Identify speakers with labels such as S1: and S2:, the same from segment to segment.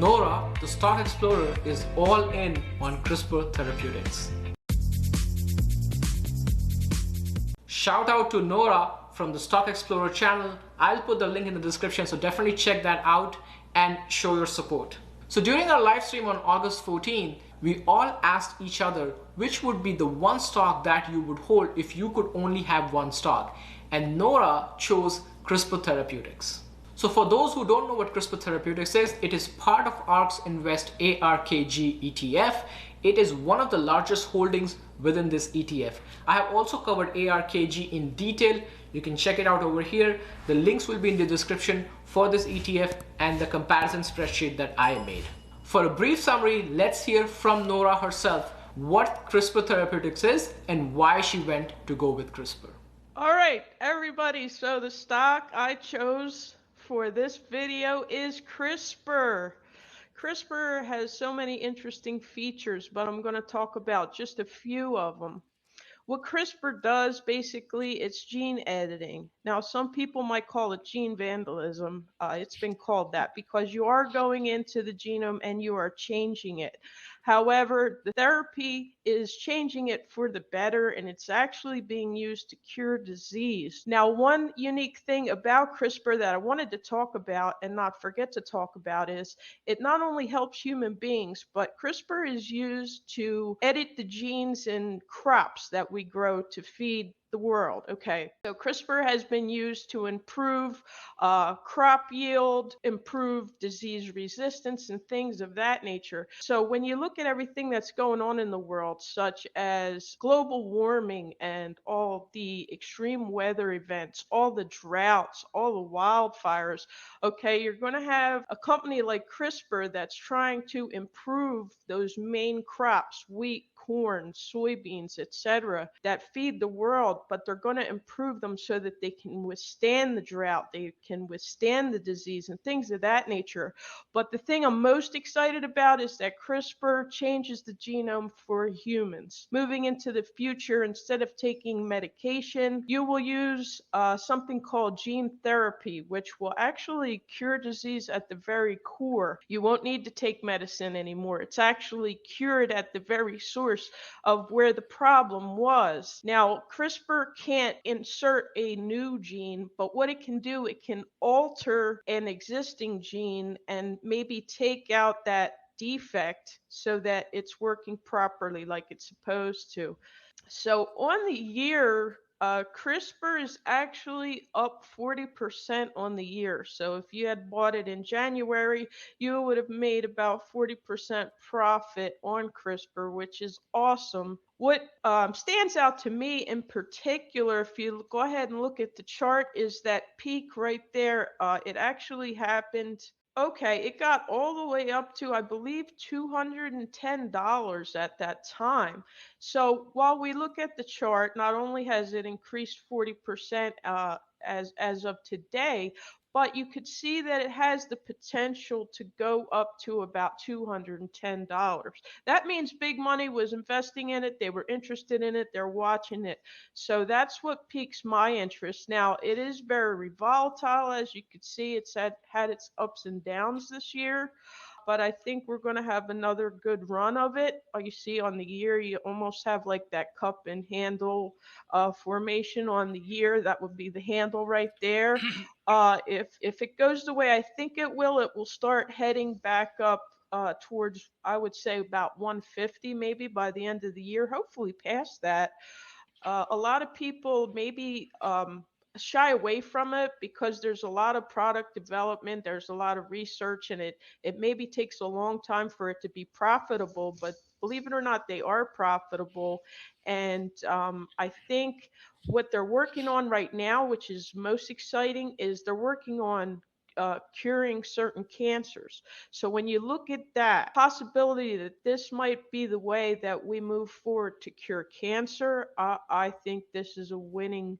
S1: Nora, the stock explorer, is all in on CRISPR therapeutics. Shout out to Nora from the Stock Explorer channel. I'll put the link in the description, so definitely check that out and show your support. So during our live stream on August 14, we all asked each other which would be the one stock that you would hold if you could only have one stock. And Nora chose CRISPR Therapeutics. So for those who don't know what CRISPR Therapeutics is, it is part of ARK's Invest ARKG ETF. It is one of the largest holdings within this ETF. I have also covered ARKG in detail. You can check it out over here. The links will be in the description for this ETF and the comparison spreadsheet that I made. For a brief summary, let's hear from Nora herself what CRISPR Therapeutics is and why she went to go with CRISPR.
S2: All right, everybody, so the stock I chose for this video is CRISPR. CRISPR has so many interesting features, but I'm going to talk about just a few of them. What CRISPR does, basically, it's gene editing. Now, some people might call it gene vandalism. It's been called that because you are going into the genome and you are changing it. However, the therapy is changing it for the better, and it's actually being used to cure disease. Now, one unique thing about CRISPR that I wanted to talk about and not forget to talk about is it not only helps human beings, but CRISPR is used to edit the genes in crops that we grow to feed the world. Okay, so CRISPR has been used to improve crop yield, improve disease resistance, and things of that nature. So when you look at everything that's going on in the world, such as global warming and all the extreme weather events, all the droughts, all the wildfires, okay, you're going to have a company like CRISPR that's trying to improve those main crops, wheat, corn, soybeans, etc., that feed the world, but they're going to improve them so that they can withstand the drought, they can withstand the disease and things of that nature. But the thing I'm most excited about is that CRISPR changes the genome for humans. Moving into the future, instead of taking medication, you will use something called gene therapy, which will actually cure disease at the very core. You won't need to take medicine anymore. It's actually cured at the very source of where the problem was. Now, CRISPR can't insert a new gene, but what it can do, it can alter an existing gene and maybe take out that defect so that it's working properly like it's supposed to. So on the year, CRISPR is actually up 40% on the year. So if you had bought it in January, you would have made about 40% profit on CRISPR, which is awesome. What stands out to me in particular, if you go ahead and look at the chart, is that peak right there. It actually happened. Okay, it got all the way up to, I believe, $210 at that time. So while we look at the chart, not only has it increased 40% as of today, but you could see that it has the potential to go up to about $210. That means big money was investing in it. They were interested in it. They're watching it. So that's what piques my interest. Now, it is very volatile. As you could see, it's had its ups and downs this year. But I think we're going to have another good run of it. You see on the year, you almost have like that cup and handle formation on the year. That would be the handle right there. If it goes the way I think it will start heading back up towards, I would say, about 150 maybe by the end of the year, hopefully past that. A lot of people maybe shy away from it because there's a lot of product development, there's a lot of research, and it maybe takes a long time for it to be profitable, but believe it or not, they are profitable. And I think what they're working on right now, which is most exciting, is they're working on curing certain cancers. So when you look at that possibility that this might be the way that we move forward to cure cancer, I think this is a winning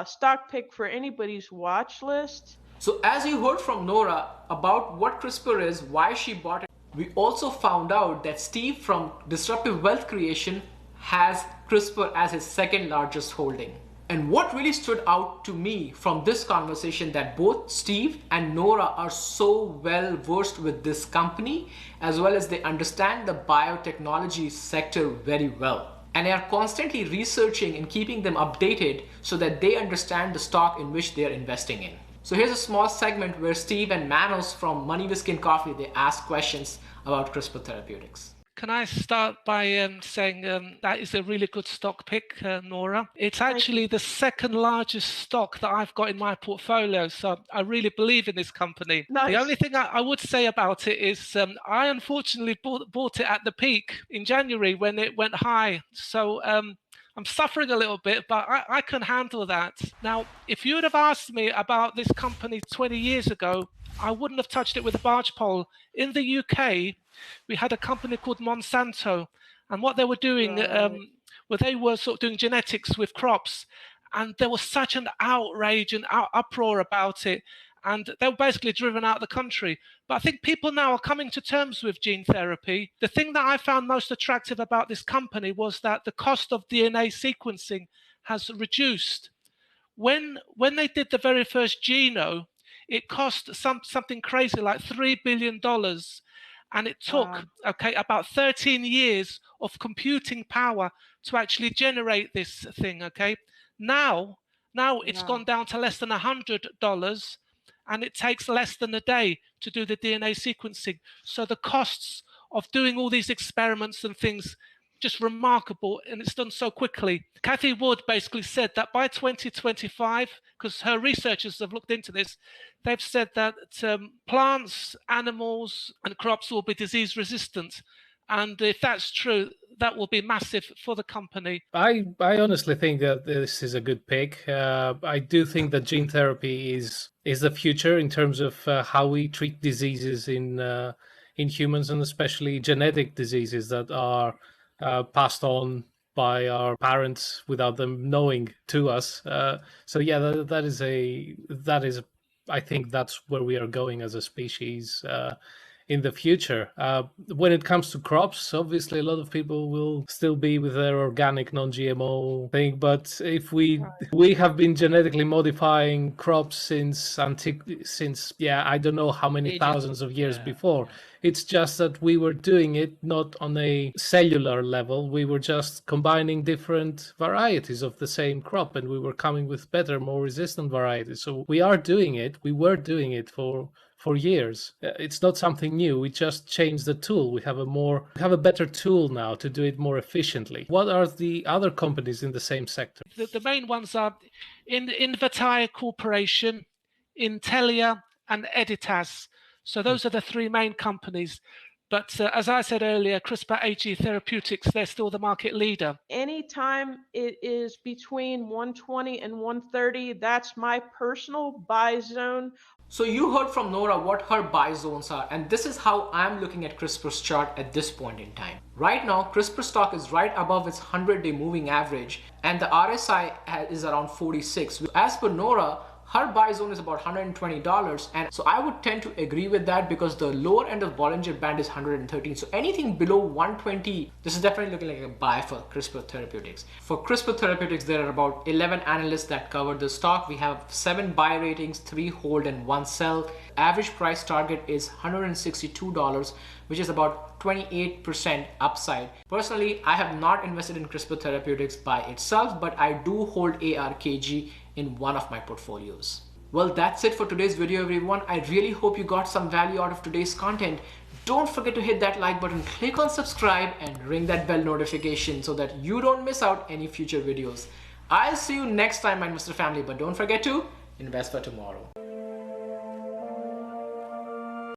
S2: stock pick for anybody's watch list.
S1: So as you heard from Nora about what CRISPR is, why she bought it, we also found out that Steve from Disruptive Wealth Creation has CRISPR as his second largest holding. And what really stood out to me from this conversation that both Steve and Nora are so well versed with this company, as well as they understand the biotechnology sector very well. And they are constantly researching and keeping them updated so that they understand the stock in which they are investing in. So here's a small segment where Steve and Manos from Money Whiskey and Coffee, they ask questions about CRISPR therapeutics.
S3: Can I start by saying that is a really good stock pick, Nora? It's actually the second largest stock that I've got in my portfolio, so I really believe in this company.
S2: Nice.
S3: The only thing I would say about it is I unfortunately bought it at the peak in January when it went high. So I'm suffering a little bit, but I can handle that. Now, if you would have asked me about this company 20 years ago, I wouldn't have touched it with a barge pole. In the UK, we had a company called Monsanto, and what they were doing, they were sort of doing genetics with crops, and there was such an outrage and uproar about it, and they were basically driven out of the country. But I think people now are coming to terms with gene therapy. The thing that I found most attractive about this company was that the cost of DNA sequencing has reduced. When they did the very first genome, it cost something crazy like $3 billion. And it took about 13 years of computing power to actually generate this thing. Now it's gone down to less than $100, and it takes less than a day to do the DNA sequencing. So the costs of doing all these experiments and things, just remarkable, and it's done so quickly. Cathie Wood basically said that by 2025, because her researchers have looked into this, they've said that plants, animals, and crops will be disease resistant. And if that's true, that will be massive for the company.
S4: I honestly think that this is a good pick. I do think that gene therapy is the future in terms of how we treat diseases in humans, and especially genetic diseases that are passed on by our parents without them knowing to us. So yeah, that is I think that's where we are going as a species in the future. When it comes to crops, obviously a lot of people will still be with their organic non-GMO thing, but if we have been genetically modifying crops since I don't know how many thousands of years before. It's just that we were doing it not on a cellular level. We were just combining different varieties of the same crop, and we were coming with better, more resistant varieties. So we were doing it for years. It's not something new. We just changed the tool. We have a better tool now to do it more efficiently. What are the other companies in the same sector?
S3: The main ones are Invitae Corporation, Intelia, and Editas. So those are the three main companies. But as I said earlier, CRISPR AG Therapeutics, they're still the market leader.
S2: Anytime it is between 120 and 130, that's my personal buy zone.
S1: So you heard from Nora what her buy zones are, and this is how I'm looking at CRISPR's chart at this point in time. Right now, CRISPR stock is right above its 100-day moving average, and the RSI is around 46. As per Nora, her buy zone is about $120, and so I would tend to agree with that because the lower end of Bollinger Band is 113. So anything below 120, this is definitely looking like a buy for CRISPR Therapeutics. For CRISPR Therapeutics, there are about 11 analysts that cover the stock. We have 7 buy ratings, 3 hold and 1 sell. Average price target is $162, which is about 28% upside. Personally, I have not invested in CRISPR Therapeutics by itself, but I do hold ARKG in one of my portfolios. Well, that's it for today's video, everyone. I really hope you got some value out of today's content. Don't forget to hit that like button, click on subscribe, and ring that bell notification so that you don't miss out any future videos. I'll see you next time, my Mr. Family, but don't forget to invest for tomorrow.